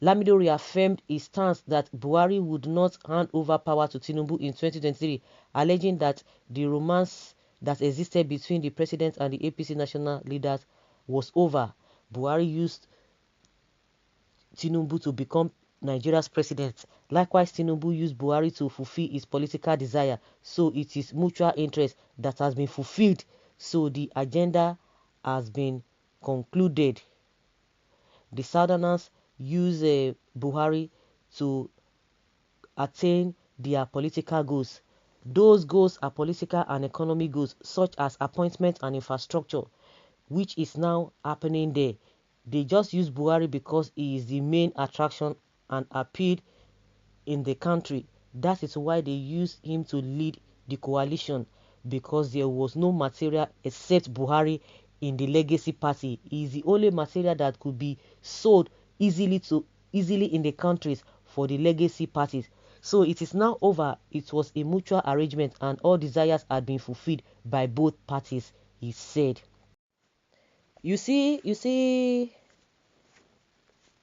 Lamido reaffirmed his stance that Buhari would not hand over power to Tinubu in 2023, alleging that the romance that existed between the president and the APC national leaders was over. Buhari used Tinubu to become Nigeria's president. Likewise, Tinubu used Buhari to fulfill his political desire. So it is mutual interest that has been fulfilled. So the agenda has been concluded. The Southerners use Buhari to attain their political goals. Those goals are political and economic goals, such as appointment and infrastructure, which is now happening there. They just use Buhari because he is the main attraction and appeal in the country. That is why they use him to lead the coalition, because there was no material except Buhari in the legacy party. He is the only material that could be sold easily in the countries for the legacy parties. So it is now over. It was a mutual arrangement and all desires had been fulfilled by both parties, he said. You see,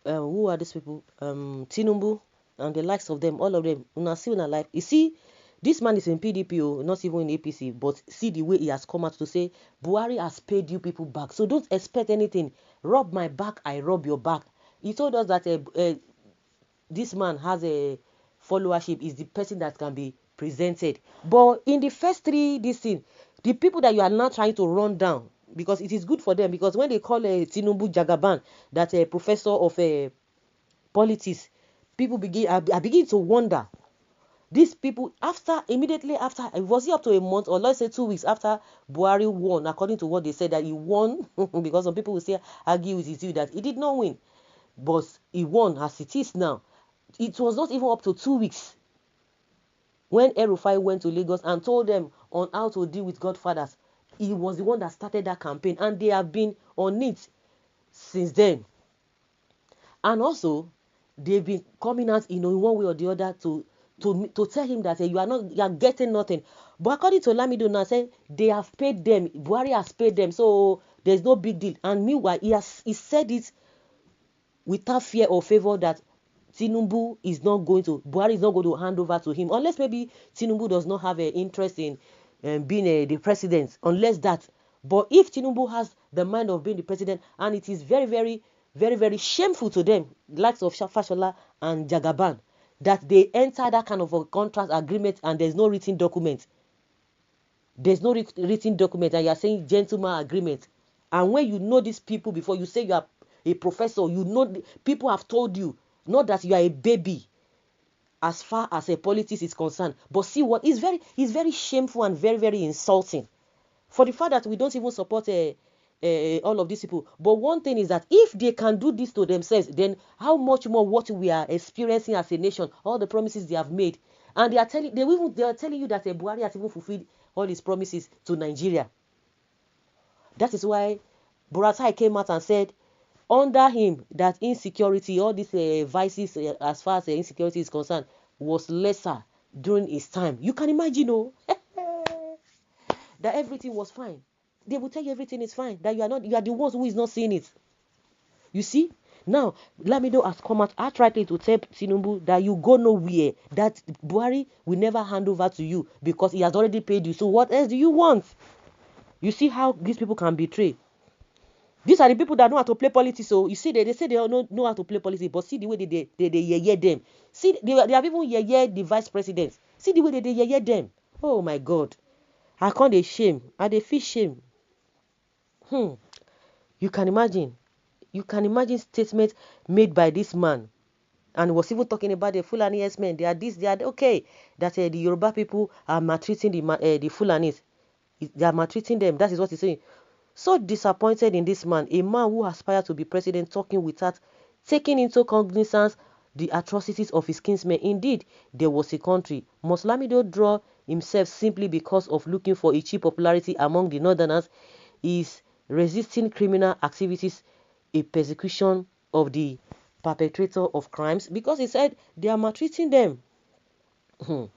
who are these people? Tinubu and the likes of them, all of them. Una see una life. You see, this man is in PDP, not even in APC, but see the way he has come out to say, Buhari has paid you people back. So don't expect anything. Rub my back, I rub your back. He told us that this man has a followership, is the person that can be presented. But in the first three, the people that you are now trying to run down, because it is good for them, because when they call Tinubu Jagaban, that a professor of politics, people begin to wonder. These people, immediately after, was it up to a month or let's say 2 weeks after Buhari won, according to what they said, that he won, because some people will say, argue with his view that he did not win, but he won as it is now. It was not even up to 2 weeks when El-Rufai went to Lagos and told them on how to deal with godfathers. He was the one that started that campaign, and they have been on it since then. And also, they've been coming out, in one way or the other to tell him that you are getting nothing. But according to Lamido now, saying they have paid them, Buhari has paid them, so there's no big deal. And meanwhile, he said it without fear or favor that Tinubu is not going to, Buhari is not going to hand over to him, unless maybe Tinubu does not have an interest in being the president, unless that. But if Tinubu has the mind of being the president, and it is very, very, very, very shameful to them, likes of Fashola and Jagaban, that they enter that kind of a contract agreement and there's no written document. There's no written document, and you're saying gentleman agreement. And when you know these people before, you say you are a professor, you know people have told you, not that you are a baby as far as a politics is concerned. But see what is very shameful and very, very insulting for the fact that we don't even support all of these people. But one thing is that if they can do this to themselves, then how much more what we are experiencing as a nation, all the promises they have made, and they are telling you that Buhari has even fulfilled all his promises to Nigeria. That is why Buratai came out and said, under him, that insecurity, all these vices, as far as insecurity is concerned, was lesser during his time. You can imagine, that everything was fine. They will tell you everything is fine, that you are the ones who is not seeing it. You see? Now, Lamido has come out outrightly to tell Tinubu that you go nowhere, that Buhari will never hand over to you because he has already paid you. So what else do you want? You see how these people can betray. These are the people that know how to play politics. So you see, they say they don't know how to play politics, but see the way they yeye them. See, they have even yeye the vice president. See the way they yeye them. Oh my God. I can't they shame. And they feel shame. You can imagine statements made by this man, and was even talking about the Fulani men. They are okay. That the Yoruba people are maltreating the Fulanis. They are maltreating them. That is what he's saying. So disappointed in this man, a man who aspired to be president, talking without taking into cognizance the atrocities of his kinsmen. Indeed, there was a country. Must Lamido draw himself simply because of looking for a cheap popularity among the northerners? Is resisting criminal activities a persecution of the perpetrator of crimes? Because he said they are maltreating them. Sule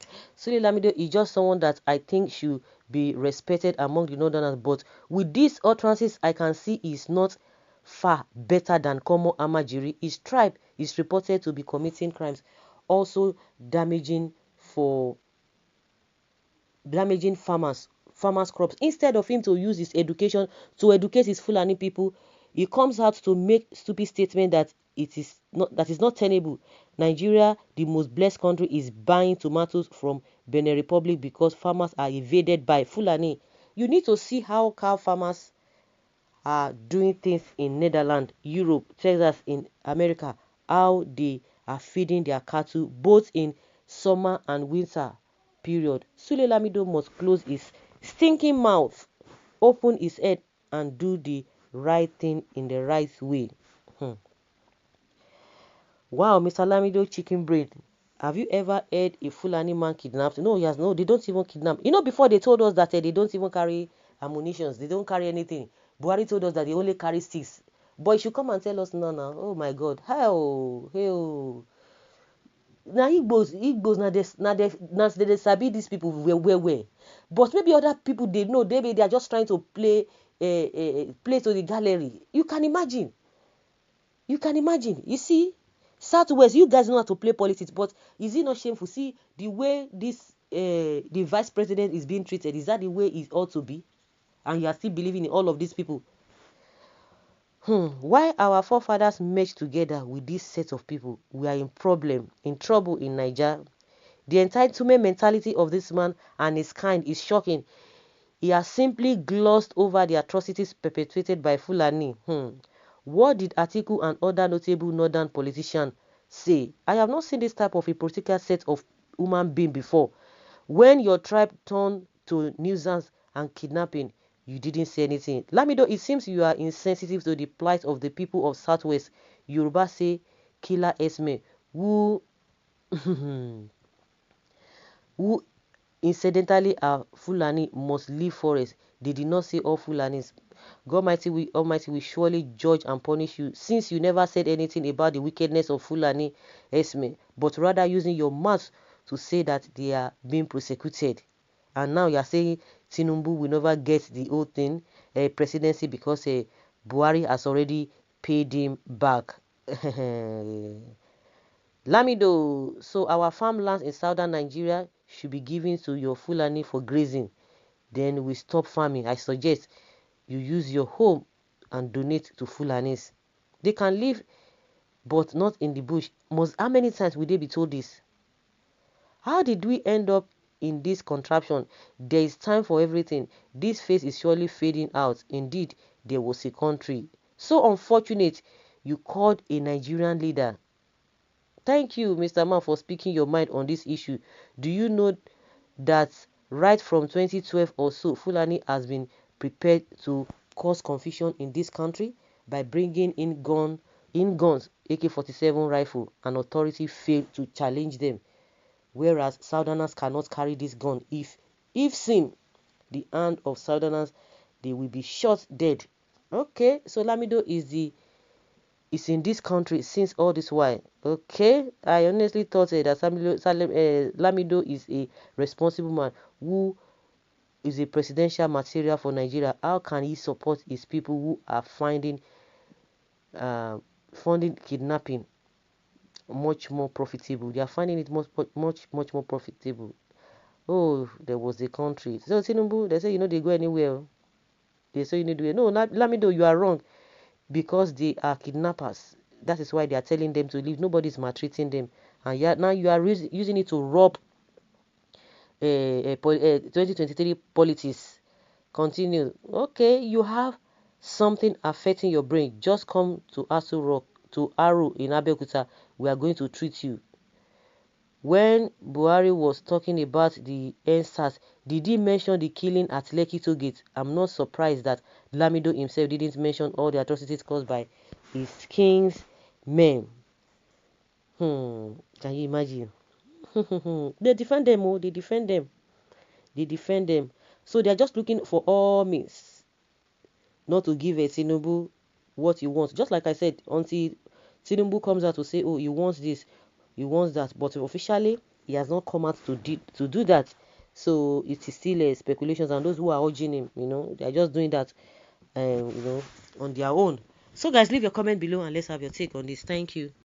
Lamido is just someone that I think should be respected among the northerners, but with these utterances, I can see he's not far better than common Amajiri. His tribe is reported to be committing crimes, also damaging farmers crops. Instead of him to use his education to educate his Fulani people, he comes out to make stupid statement that is not tenable. Nigeria, the most blessed country, is buying tomatoes from Benin Republic because farmers are invaded by Fulani. You need to see how cow farmers are doing things in Netherlands, Europe, Texas, in America, how they are feeding their cattle both in summer and winter period. Sule Lamido must close his stinking mouth, open his head, and do the right thing in the right way. Wow, Mr. Lamido chicken brain. Have you ever heard a Fulani man kidnapped? No, he has no. They don't even kidnap. Before they told us that they don't even carry ammunitions. They don't carry anything. Buhari told us that they only carry sticks. But you should come and tell us now. Oh my God. Hell. Now Igbos now they sabi these people where. But maybe other people they know. They are just trying to play play to the gallery. You can imagine. You see, Southwest, you guys know how to play politics, but is it not shameful? See the way this the vice president is being treated. Is that the way it ought to be? And you are still believing in all of these people. Why our forefathers merged together with this set of people? We are in trouble in Nigeria. The entitlement mentality of this man and his kind is shocking. He has simply glossed over the atrocities perpetrated by Fulani. What did Atiku and other notable northern politicians say? I have not seen this type of a political set of human being before. When your tribe turned to nuisance and kidnapping, you didn't say anything. Lamido, it seems you are insensitive to the plight of the people of Southwest. Yoruba say, Killer Esme, who who incidentally are Fulani, must leave forest. They did not say all Fulanis. God Almighty will surely judge and punish you, since you never said anything about the wickedness of Fulani Esme, but rather using your mouth to say that they are being prosecuted. And now you are saying Tinubu will never get the whole thing, presidency, because Buhari has already paid him back. Lamido, so our farmlands in southern Nigeria should be given to your Fulani for grazing. Then we stop farming. I suggest you use your home and donate to Fulanis. They can live, but not in the bush. How many times will they be told this? How did we end up in this contraption? There is time for everything. This phase is surely fading out. Indeed, there was a country. So unfortunate you called a Nigerian leader. Thank you, Mr. Man, for speaking your mind on this issue. Do you know that right from 2012 or so, Fulani has been prepared to cause confusion in this country by bringing in guns, AK-47 rifle, and authority failed to challenge them, whereas Southerners cannot carry this gun. If seen the hand of Southerners, they will be shot dead. Okay, so Lamido is in this country since all this while. Okay, I honestly thought that Lamido is a responsible man who is a presidential material for Nigeria. How can he support his people who are funding kidnapping much more profitable? They are finding it much more profitable. Oh, there was a country. So Tinubu, they say they go anywhere. They say no, Lamido, you are wrong, because they are kidnappers. That is why they are telling them to leave. Nobody is maltreating them, and now you are using it to rob 2023 politics. Continue. Okay, you have something affecting your brain. Just come to Asu Rock, to Aru in Abeokuta. We are going to treat you. When Buhari was talking about the NSAS, did he mention the killing at Lekki Tollgate? I'm not surprised that Lamido himself didn't mention all the atrocities caused by his king's men. Can you imagine? They defend them, they defend them. They defend them. So they're just looking for all means not to give a Tinubu what he wants. Just like I said, until Tinubu comes out to say, oh, he wants this, he wants that, but officially he has not come out to do that. So it is still speculations, and those who are urging him, they are just doing that, on their own. So guys, leave your comment below and let's have your take on this. Thank you.